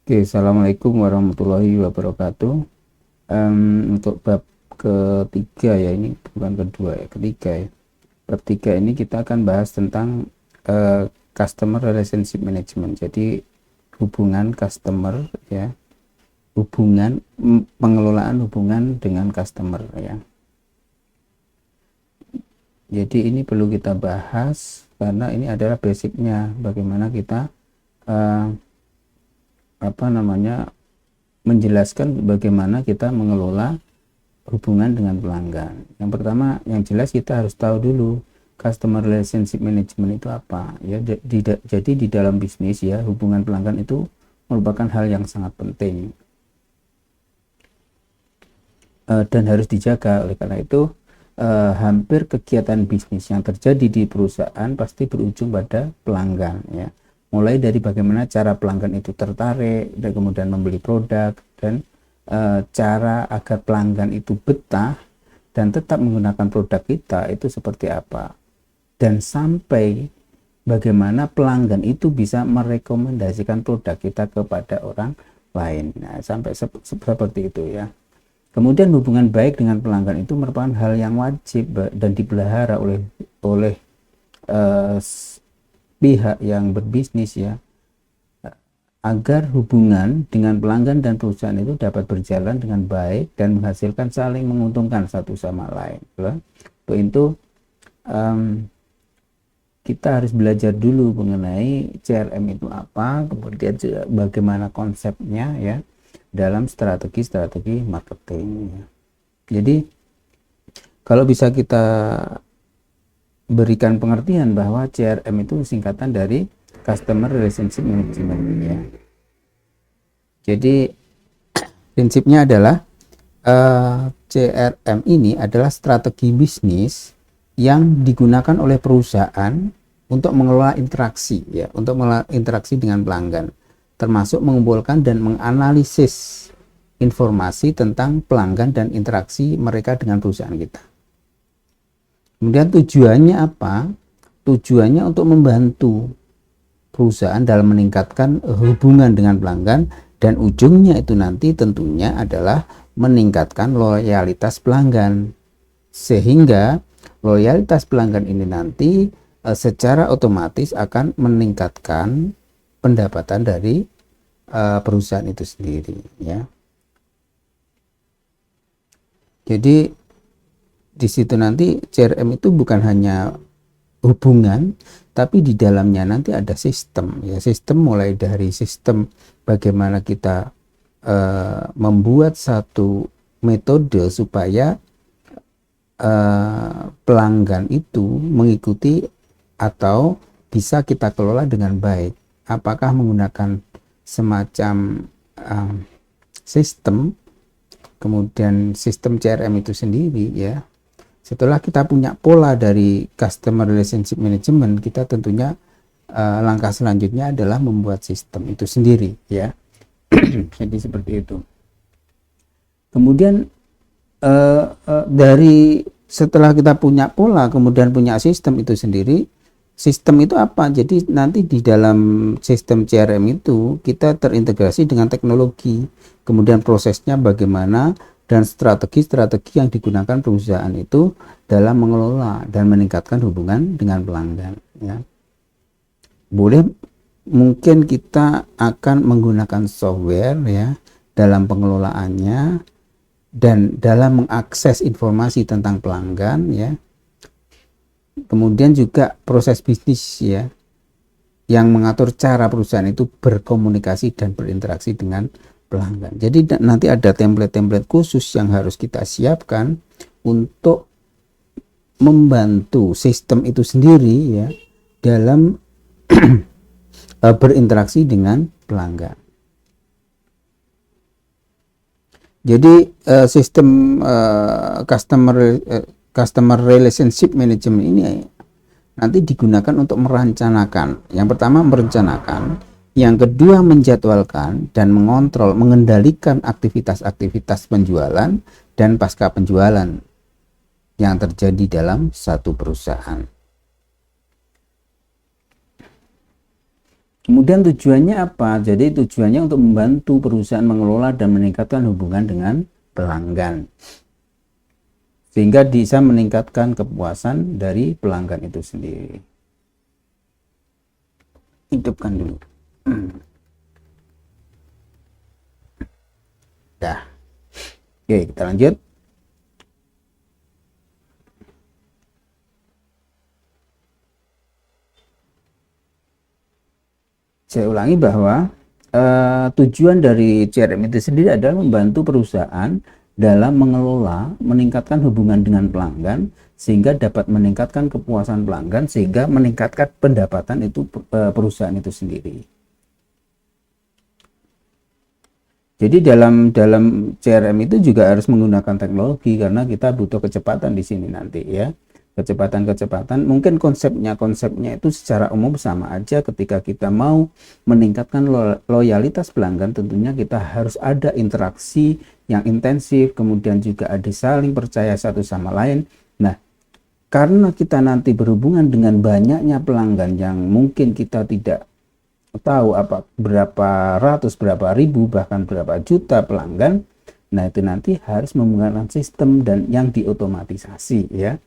Oke, assalamualaikum warahmatullahi wabarakatuh. Untuk bab ketiga ya, ini bukan kedua ya, ketiga ya. Bab tiga ini kita akan bahas tentang customer relationship management. Jadi hubungan customer ya, pengelolaan hubungan dengan customer ya. Jadi ini perlu kita bahas karena ini adalah basicnya bagaimana kita menjelaskan bagaimana kita mengelola hubungan dengan pelanggan. Yang pertama, yang jelas kita harus tahu dulu customer relationship management itu apa ya. Jadi di dalam bisnis ya, hubungan pelanggan itu merupakan hal yang sangat penting dan harus dijaga. Oleh karena itu hampir kegiatan bisnis yang terjadi di perusahaan pasti berujung pada pelanggan ya, mulai dari bagaimana cara pelanggan itu tertarik dan kemudian membeli produk, dan cara agar pelanggan itu betah dan tetap menggunakan produk kita itu seperti apa, dan sampai bagaimana pelanggan itu bisa merekomendasikan produk kita kepada orang lain. Nah, sampai seperti itu ya. Kemudian hubungan baik dengan pelanggan itu merupakan hal yang wajib dan dipelihara oleh uh, pihak yang berbisnis ya, agar hubungan dengan pelanggan dan perusahaan itu dapat berjalan dengan baik dan menghasilkan saling menguntungkan satu sama lain. Untuk itu kita harus belajar dulu mengenai CRM itu apa, kemudian juga bagaimana konsepnya ya dalam strategi marketing ya. Jadi kalau bisa kita berikan pengertian bahwa CRM itu singkatan dari Customer Relationship Management ya. Jadi prinsipnya adalah CRM ini adalah strategi bisnis yang digunakan oleh perusahaan untuk mengelola interaksi ya, untuk mengelola interaksi dengan pelanggan, termasuk mengumpulkan dan menganalisis informasi tentang pelanggan dan interaksi mereka dengan perusahaan kita. Kemudian tujuannya apa? Tujuannya untuk membantu perusahaan dalam meningkatkan hubungan dengan pelanggan, dan ujungnya itu nanti tentunya adalah meningkatkan loyalitas pelanggan, sehingga loyalitas pelanggan ini nanti secara otomatis akan meningkatkan pendapatan dari perusahaan itu sendiri ya. Jadi di situ nanti CRM itu bukan hanya hubungan, tapi di dalamnya nanti ada sistem ya. Sistem mulai dari sistem bagaimana kita membuat satu metode supaya pelanggan itu mengikuti atau bisa kita kelola dengan baik. Apakah menggunakan semacam sistem, kemudian sistem CRM itu sendiri ya. Setelah kita punya pola dari customer relationship management, kita tentunya langkah selanjutnya adalah membuat sistem itu sendiri ya. Jadi seperti itu. Kemudian dari setelah kita punya pola, kemudian punya sistem itu sendiri, sistem itu apa? Jadi nanti di dalam sistem CRM itu kita terintegrasi dengan teknologi, kemudian prosesnya bagaimana, dan strategi-strategi yang digunakan perusahaan itu dalam mengelola dan meningkatkan hubungan dengan pelanggan ya. Mungkin kita akan menggunakan software ya dalam pengelolaannya dan dalam mengakses informasi tentang pelanggan ya. Kemudian juga proses bisnis ya, yang mengatur cara perusahaan itu berkomunikasi dan berinteraksi dengan pelanggan. Jadi nanti ada template-template khusus yang harus kita siapkan untuk membantu sistem itu sendiri ya dalam berinteraksi dengan pelanggan. Jadi sistem customer relationship management ini nanti digunakan untuk merencanakan. Yang pertama merencanakan, yang kedua menjadwalkan dan mengontrol, mengendalikan aktivitas-aktivitas penjualan dan pasca penjualan yang terjadi dalam satu perusahaan. Kemudian tujuannya apa? Jadi tujuannya untuk membantu perusahaan mengelola dan meningkatkan hubungan dengan pelanggan, sehingga bisa meningkatkan kepuasan dari pelanggan itu sendiri. Hidupkan dulu. Dah. Oke, kita lanjut. Saya ulangi bahwa tujuan dari CRM itu sendiri adalah membantu perusahaan dalam mengelola, meningkatkan hubungan dengan pelanggan, sehingga dapat meningkatkan kepuasan pelanggan, sehingga meningkatkan pendapatan itu perusahaan itu sendiri. Jadi dalam CRM itu juga harus menggunakan teknologi, karena kita butuh kecepatan di sini nanti ya. Kecepatan mungkin konsepnya itu secara umum sama aja. Ketika kita mau meningkatkan loyalitas pelanggan, tentunya kita harus ada interaksi yang intensif, kemudian juga ada saling percaya satu sama lain. Nah, karena kita nanti berhubungan dengan banyaknya pelanggan yang mungkin kita tidak tahu berapa ratus, berapa ribu, bahkan berapa juta pelanggan. Nah, itu nanti harus menggunakan sistem dan yang diotomatisasi ya.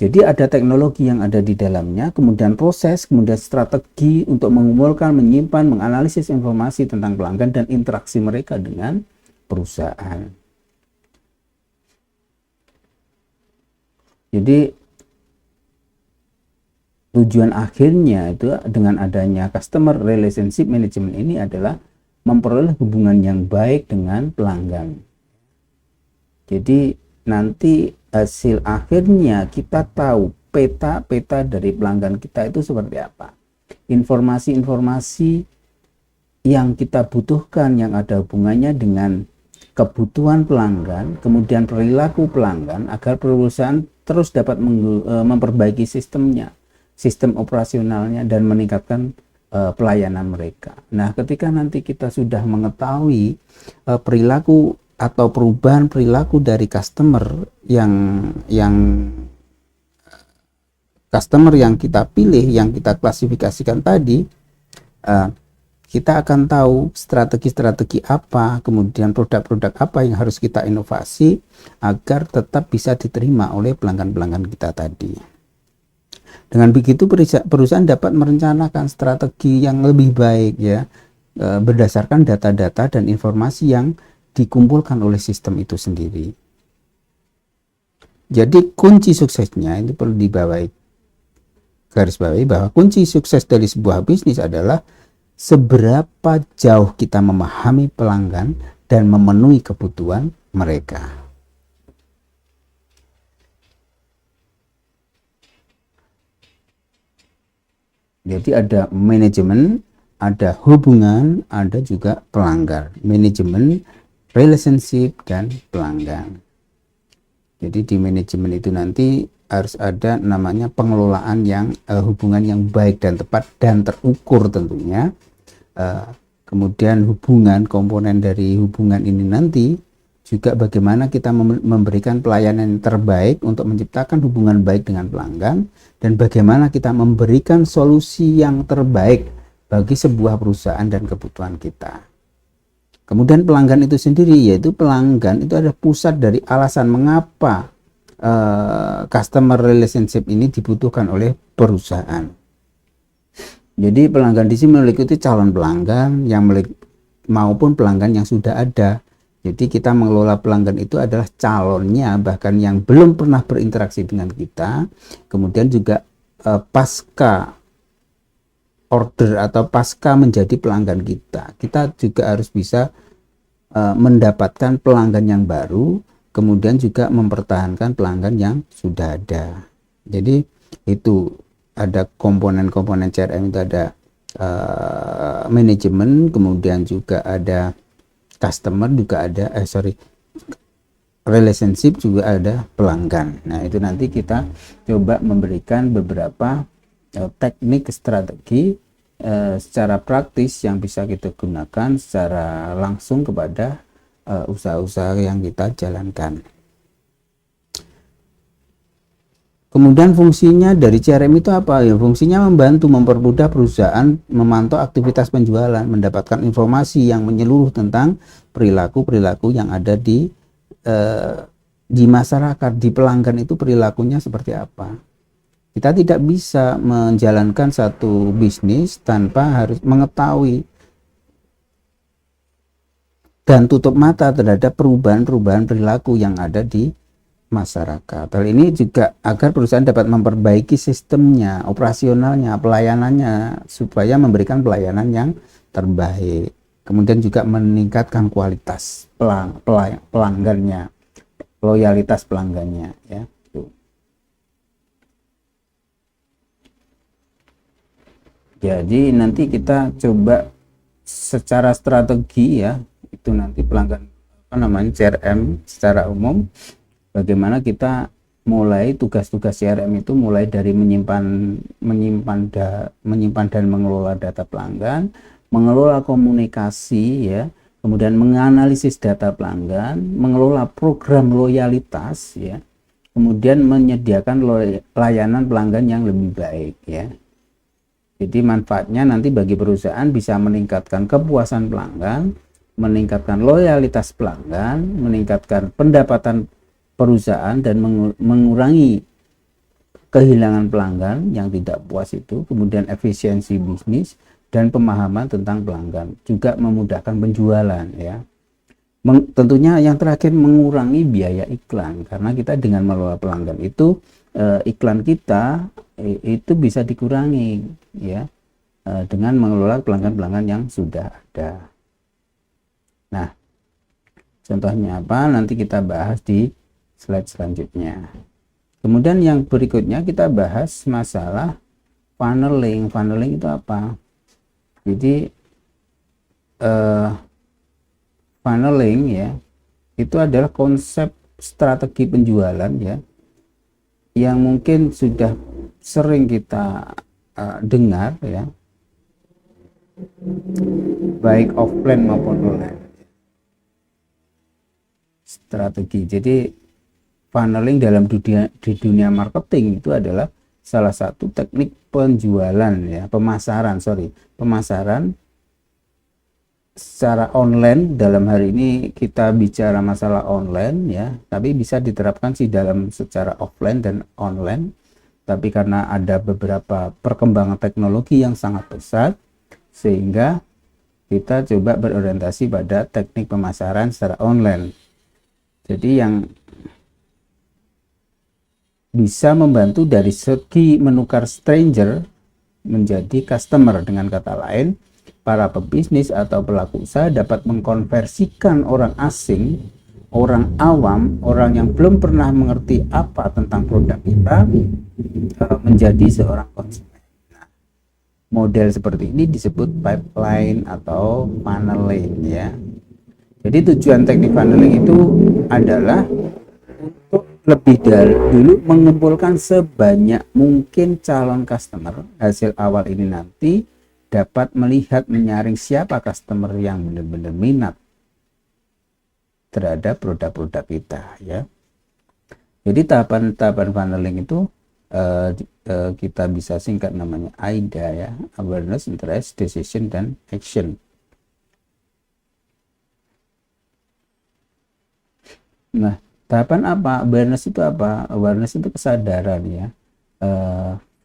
Jadi ada teknologi yang ada di dalamnya, kemudian proses, kemudian strategi untuk mengumpulkan, menyimpan, menganalisis informasi tentang pelanggan dan interaksi mereka dengan perusahaan. Jadi tujuan akhirnya itu dengan adanya customer relationship management ini adalah memperoleh hubungan yang baik dengan pelanggan. Jadi nanti hasil akhirnya kita tahu peta-peta dari pelanggan kita itu seperti apa. Informasi-informasi yang kita butuhkan yang ada hubungannya dengan kebutuhan pelanggan, kemudian perilaku pelanggan, agar perusahaan terus dapat memperbaiki sistemnya, sistem operasionalnya, dan meningkatkan pelayanan mereka. Nah, ketika nanti kita sudah mengetahui perilaku atau perubahan perilaku dari customer yang kita pilih, yang kita klasifikasikan tadi, kita akan tahu strategi-strategi apa, kemudian produk-produk apa yang harus kita inovasi agar tetap bisa diterima oleh pelanggan-pelanggan kita tadi. Dengan begitu perusahaan dapat merencanakan strategi yang lebih baik ya, berdasarkan data-data dan informasi yang dikumpulkan oleh sistem itu sendiri. Jadi kunci suksesnya itu perlu garis bawahi bahwa kunci sukses dari sebuah bisnis adalah seberapa jauh kita memahami pelanggan dan memenuhi kebutuhan mereka. Jadi ada manajemen, ada hubungan, ada juga pelanggan. Manajemen, relationship, dan pelanggan. Jadi di manajemen itu nanti harus ada namanya pengelolaan yang hubungan yang baik dan tepat dan terukur tentunya. Kemudian hubungan, komponen dari hubungan ini nanti juga bagaimana kita memberikan pelayanan yang terbaik untuk menciptakan hubungan baik dengan pelanggan, dan bagaimana kita memberikan solusi yang terbaik bagi sebuah perusahaan dan kebutuhan kita. Kemudian pelanggan itu sendiri, yaitu pelanggan itu ada pusat dari alasan mengapa customer relationship ini dibutuhkan oleh perusahaan. Jadi pelanggan di sini meliputi calon pelanggan maupun pelanggan yang sudah ada. Jadi kita mengelola pelanggan itu adalah calonnya, bahkan yang belum pernah berinteraksi dengan kita. Kemudian juga pasca order atau pasca menjadi pelanggan kita juga harus bisa mendapatkan pelanggan yang baru, kemudian juga mempertahankan pelanggan yang sudah ada. Jadi itu ada komponen-komponen CRM itu ada manajemen, kemudian juga ada customer, juga ada relationship, juga ada pelanggan. Nah, itu nanti kita coba memberikan beberapa teknik strategi secara praktis yang bisa kita gunakan secara langsung kepada usaha-usaha yang kita jalankan. Kemudian fungsinya dari CRM itu apa ya? Fungsinya membantu mempermudah perusahaan memantau aktivitas penjualan, mendapatkan informasi yang menyeluruh tentang perilaku-perilaku yang ada di masyarakat, di pelanggan itu perilakunya seperti apa. Kita tidak bisa menjalankan satu bisnis tanpa harus mengetahui dan tutup mata terhadap perubahan-perubahan perilaku yang ada di masyarakat. Hal ini juga agar perusahaan dapat memperbaiki sistemnya, operasionalnya, pelayanannya supaya memberikan pelayanan yang terbaik. Kemudian juga meningkatkan kualitas pelanggannya, loyalitas pelanggannya ya. Jadi nanti kita coba secara strategi ya, itu nanti pelanggan apa namanya CRM secara umum, bagaimana kita mulai tugas-tugas CRM itu mulai dari menyimpan dan mengelola data pelanggan, mengelola komunikasi ya, kemudian menganalisis data pelanggan, mengelola program loyalitas ya, kemudian menyediakan layanan pelanggan yang lebih baik ya. Jadi manfaatnya nanti bagi perusahaan bisa meningkatkan kepuasan pelanggan, meningkatkan loyalitas pelanggan, meningkatkan pendapatan perusahaan dan mengurangi kehilangan pelanggan yang tidak puas itu, kemudian efisiensi bisnis dan pemahaman tentang pelanggan, juga memudahkan penjualan ya. Tentunya yang terakhir mengurangi biaya iklan, karena kita dengan mengelola pelanggan itu iklan kita itu bisa dikurangi ya dengan mengelola pelanggan-pelanggan yang sudah ada. Nah, contohnya apa? Nanti kita bahas di slide selanjutnya. Kemudian yang berikutnya kita bahas masalah funneling. Funneling itu apa? Jadi funneling ya, itu adalah konsep strategi penjualan ya, yang mungkin sudah sering kita dengar ya, baik offline maupun online. Strategi. Jadi funneling di dunia marketing itu adalah salah satu teknik penjualan ya, pemasaran secara online. Dalam hari ini kita bicara masalah online ya, tapi bisa diterapkan sih dalam secara offline dan online. Tapi karena ada beberapa perkembangan teknologi yang sangat pesat, sehingga kita coba berorientasi pada teknik pemasaran secara online. Jadi yang bisa membantu dari segi menukar stranger menjadi customer. Dengan kata lain, para pebisnis atau pelaku usaha dapat mengkonversikan orang asing, orang awam, orang yang belum pernah mengerti apa tentang produk kita menjadi seorang konsumen. Nah, model seperti ini disebut pipeline atau funneling ya. Jadi tujuan teknik funneling itu adalah untuk lebih dulu mengumpulkan sebanyak mungkin calon customer. Hasil awal ini nanti dapat melihat menyaring siapa customer yang benar-benar minat terhadap produk-produk kita ya. Jadi tahapan-tahapan funneling itu kita bisa singkat namanya AIDA ya, awareness, interest, decision, dan action. Nah, tahapan apa? Awareness itu apa? Awareness itu kesadaran ya.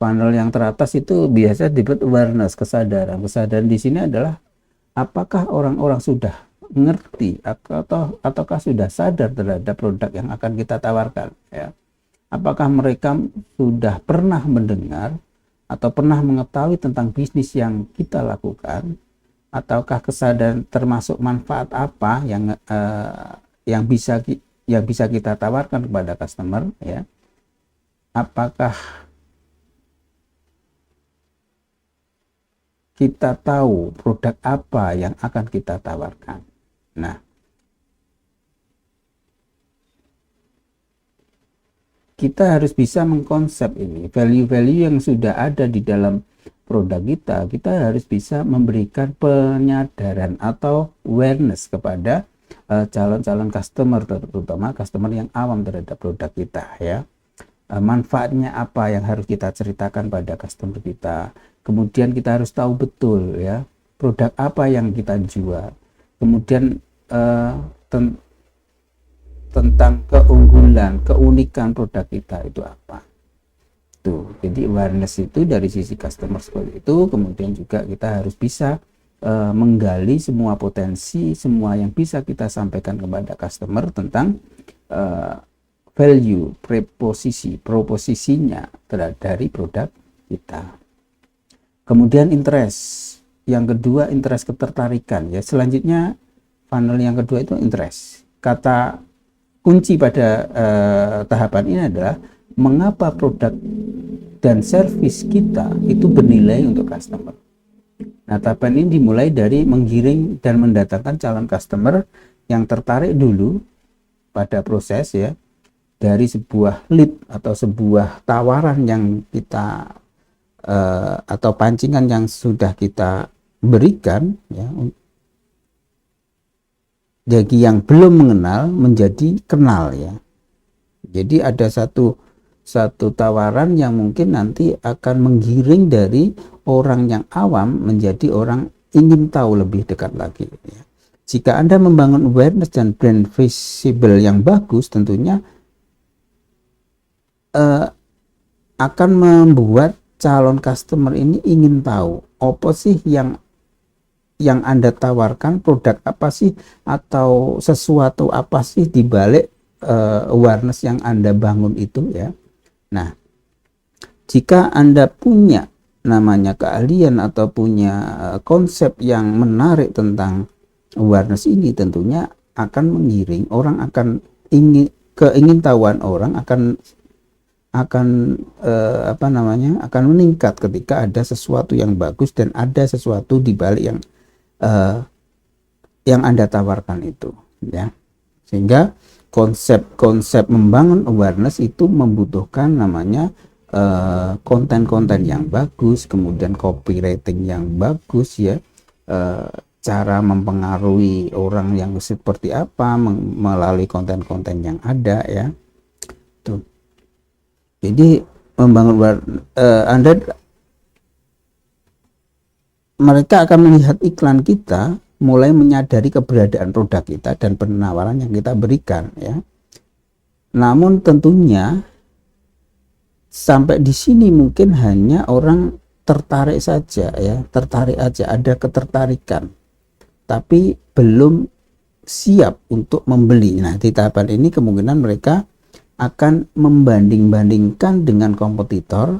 Funnel yang teratas itu biasa disebut awareness, kesadaran. Kesadaran di sini adalah apakah orang-orang sudah mengerti ataukah sudah sadar terhadap produk yang akan kita tawarkan ya. Apakah mereka sudah pernah mendengar atau pernah mengetahui tentang bisnis yang kita lakukan, ataukah kesadaran termasuk manfaat apa yang bisa kita tawarkan kepada customer ya. Apakah kita tahu produk apa yang akan kita tawarkan. Nah, kita harus bisa mengkonsep ini, value-value yang sudah ada di dalam produk kita harus bisa memberikan penyadaran atau awareness kepada calon-calon customer, terutama customer yang awam terhadap produk kita ya. manfaatnya apa yang harus kita ceritakan pada customer kita. Kemudian kita harus tahu betul ya produk apa yang kita jual. Kemudian tentang keunggulan, keunikan produk kita itu apa. Tuh, jadi awareness itu dari sisi customer seperti itu. Kemudian juga kita harus bisa menggali semua potensi, semua yang bisa kita sampaikan kepada customer tentang value, proposisinya dari produk kita. Kemudian interest. Yang kedua interest, ketertarikan ya. Selanjutnya funnel yang kedua itu interest. Kata kunci pada tahapan ini adalah mengapa produk dan service kita itu bernilai untuk customer. Nah, tahapan ini dimulai dari menggiring dan mendatangkan calon customer yang tertarik dulu pada proses ya, dari sebuah lead atau sebuah tawaran yang kita atau pancingan yang sudah kita berikan ya, jadi yang belum mengenal menjadi kenal ya. Jadi ada satu tawaran yang mungkin nanti akan menggiring dari orang yang awam menjadi orang ingin tahu lebih dekat lagi ya. Jika Anda membangun awareness dan brand visible yang bagus, tentunya akan membuat calon customer ini ingin tahu apa sih yang Anda tawarkan, produk apa sih atau sesuatu apa sih di balik awareness yang Anda bangun itu ya. Nah, jika Anda punya namanya keahlian atau punya konsep yang menarik tentang awareness ini, tentunya akan mengiring orang, akan keingintahuan orang akan akan meningkat ketika ada sesuatu yang bagus dan ada sesuatu di balik yang Anda tawarkan itu ya. Sehingga konsep membangun awareness itu membutuhkan namanya konten-konten yang bagus, kemudian copywriting yang bagus ya, cara mempengaruhi orang yang seperti apa melalui konten-konten yang ada ya. Tuh. Jadi membangun mereka akan melihat iklan kita, mulai menyadari keberadaan produk kita dan penawaran yang kita berikan ya. Namun tentunya sampai di sini mungkin hanya orang tertarik saja ya, tertarik aja, ada ketertarikan, tapi belum siap untuk membeli. Nah, di tahapan ini kemungkinan mereka akan membanding-bandingkan dengan kompetitor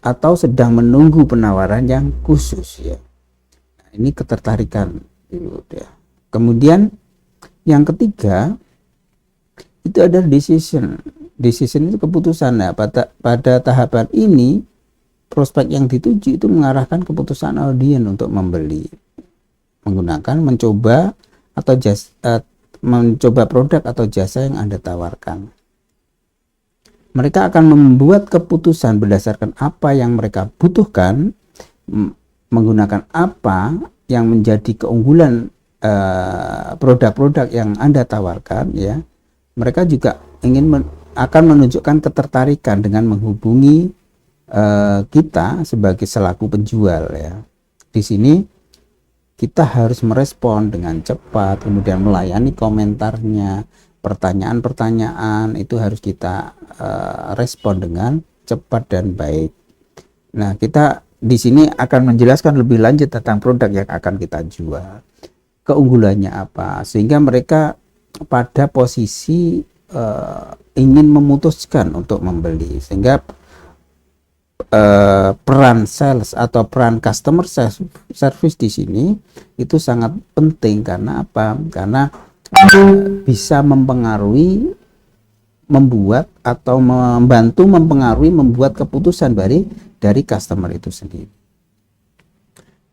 atau sedang menunggu penawaran yang khusus ya. Nah, ini ketertarikan dulu ya. Kemudian yang ketiga itu adalah decision itu keputusan. Nah, pada tahapan ini prospek yang dituju itu mengarahkan keputusan audiens untuk membeli menggunakan mencoba produk atau jasa yang Anda tawarkan. Mereka akan membuat keputusan berdasarkan apa yang mereka butuhkan, menggunakan apa yang menjadi keunggulan produk-produk yang Anda tawarkan ya. Mereka juga akan menunjukkan ketertarikan dengan menghubungi kita sebagai selaku penjual ya. Di sini kita harus merespon dengan cepat, kemudian melayani komentarnya, pertanyaan-pertanyaan itu harus kita respon dengan cepat dan baik. Nah, kita di sini akan menjelaskan lebih lanjut tentang produk yang akan kita jual, keunggulannya apa, sehingga mereka pada posisi ingin memutuskan untuk membeli, sehingga peran sales atau peran customer service di sini itu sangat penting. Karena apa? Karena bisa mempengaruhi, membuat atau membantu mempengaruhi, membuat keputusan dari customer itu sendiri.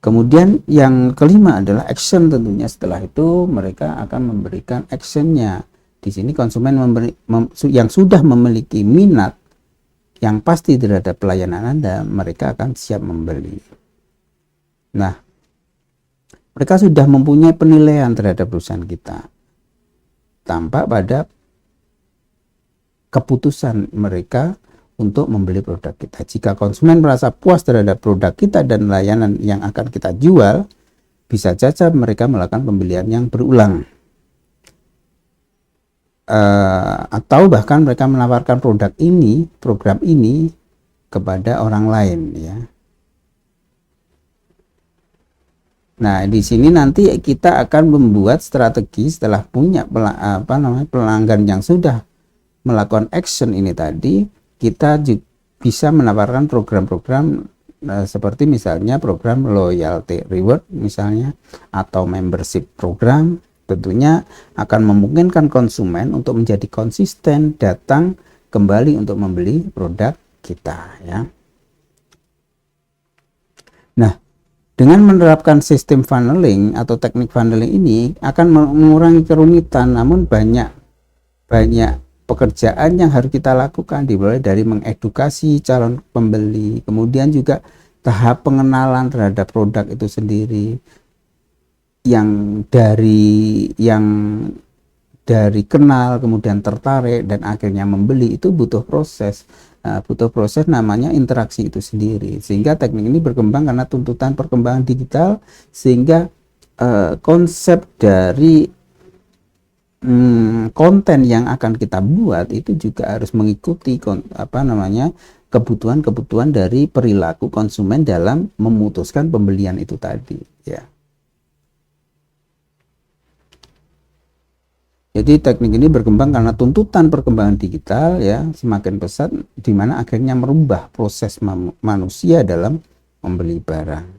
Kemudian yang kelima adalah action. Tentunya setelah itu mereka akan memberikan actionnya. Di sini konsumen yang sudah memiliki minat yang pasti terhadap pelayanan Anda, mereka akan siap membeli. Nah, mereka sudah mempunyai penilaian terhadap perusahaan kita. Tampak pada keputusan mereka untuk membeli produk kita. Jika konsumen merasa puas terhadap produk kita dan layanan yang akan kita jual, bisa saja mereka melakukan pembelian yang berulang. Atau bahkan mereka menawarkan program ini kepada orang lain ya. Nah, di sini nanti kita akan membuat strategi setelah punya pelanggan yang sudah melakukan action ini tadi, kita bisa menawarkan program-program seperti misalnya program loyalty reward misalnya, atau membership program. Tentunya akan memungkinkan konsumen untuk menjadi konsisten datang kembali untuk membeli produk kita ya. Nah, dengan menerapkan sistem funneling atau teknik funneling ini akan mengurangi kerumitan, namun banyak pekerjaan yang harus kita lakukan, dimulai dari mengedukasi calon pembeli, kemudian juga tahap pengenalan terhadap produk itu sendiri, yang dari kenal kemudian tertarik dan akhirnya membeli, itu butuh proses namanya interaksi itu sendiri. Sehingga teknik ini berkembang karena tuntutan perkembangan digital, sehingga konsep dari konten yang akan kita buat itu juga harus mengikuti kebutuhan dari perilaku konsumen dalam memutuskan pembelian itu tadi ya. Jadi teknik ini berkembang karena tuntutan perkembangan digital ya semakin pesat, di mana akhirnya merubah proses manusia dalam membeli barang.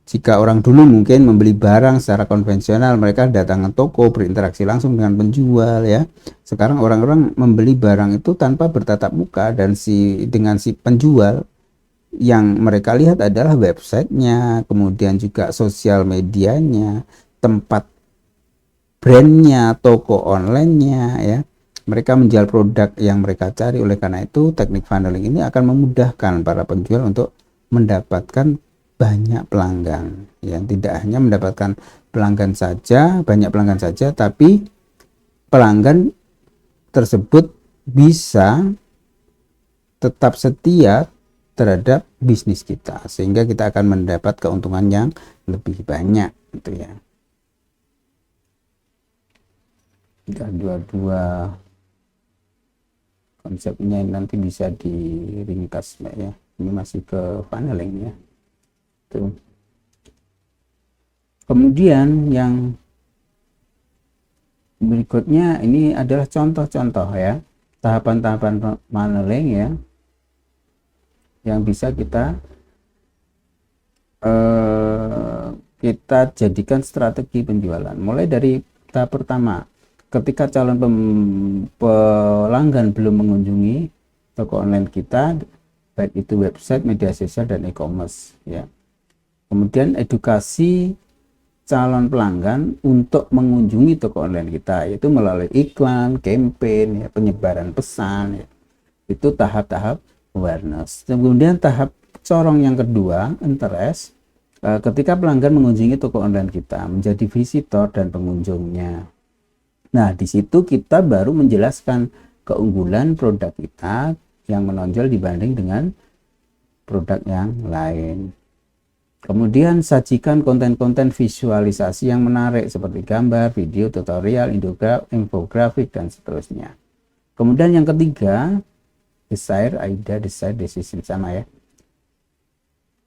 Jika orang dulu mungkin membeli barang secara konvensional, mereka datang ke toko, berinteraksi langsung dengan penjual ya. Sekarang orang-orang membeli barang itu tanpa bertatap muka, dan dengan si penjual yang mereka lihat adalah websitenya, kemudian juga sosial medianya, tempat brandnya, toko onlinenya ya. Mereka menjual produk yang mereka cari. Oleh karena itu teknik funneling ini akan memudahkan para penjual untuk mendapatkan banyak pelanggan ya, tidak hanya mendapatkan banyak pelanggan saja, tapi pelanggan tersebut bisa tetap setia terhadap bisnis kita, sehingga kita akan mendapat keuntungan yang lebih banyak gitu ya. Dua konsepnya nanti bisa diringkas ya. Ini masih ke funneling ya. Kemudian yang berikutnya ini adalah contoh-contoh ya, tahapan-tahapan funneling ya, yang bisa kita jadikan strategi penjualan. Mulai dari tahap pertama, ketika calon pelanggan belum mengunjungi toko online kita, baik itu website, media sosial, dan e-commerce ya. Kemudian edukasi calon pelanggan untuk mengunjungi toko online kita, yaitu melalui iklan, campaign, ya, penyebaran pesan ya. Itu tahap-tahap awareness. Kemudian tahap corong yang kedua, interest, ketika pelanggan mengunjungi toko online kita, menjadi visitor dan pengunjungnya. Nah, di situ kita baru menjelaskan keunggulan produk kita yang menonjol dibanding dengan produk yang lain. Kemudian sajikan konten-konten visualisasi yang menarik seperti gambar, video, tutorial, infografik, dan seterusnya. Kemudian yang ketiga, desire, decision, sama ya.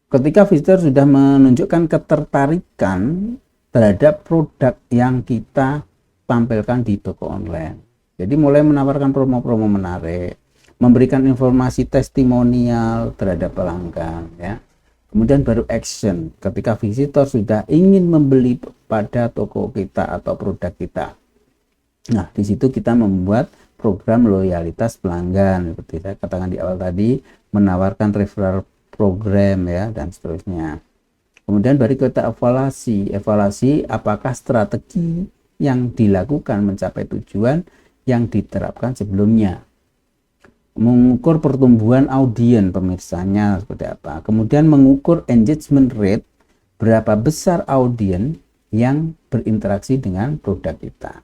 Ketika visitor sudah menunjukkan ketertarikan terhadap produk yang kita tampilkan di toko online, jadi mulai menawarkan promo-promo menarik, memberikan informasi testimonial terhadap pelanggan ya. Kemudian baru action ketika visitor sudah ingin membeli pada toko kita atau produk kita. Nah, di situ kita membuat program loyalitas pelanggan seperti saya katakan di awal tadi, menawarkan referral program ya, dan seterusnya. Kemudian baru kita evaluasi apakah strategi yang dilakukan mencapai tujuan yang diterapkan sebelumnya. Mengukur pertumbuhan audiens pemirsanya seperti apa. Kemudian mengukur engagement rate, berapa besar audiens yang berinteraksi dengan produk kita.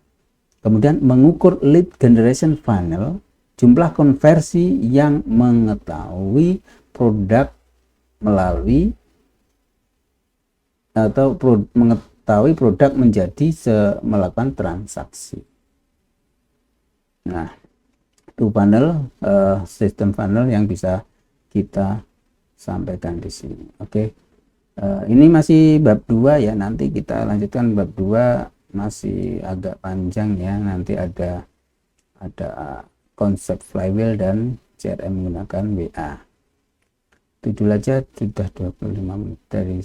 Kemudian mengukur lead generation funnel, jumlah konversi yang mengetahui produk melalui atau mengetahui produk menjadi melakukan transaksi. Nah, itu funnel, sistem funnel yang bisa kita sampaikan di sini. Oke. Ini masih bab 2 ya, nanti kita lanjutkan bab 2, masih agak panjang ya, nanti ada konsep flywheel dan CRM menggunakan WA. Itu dulu aja, sudah 25 menit dari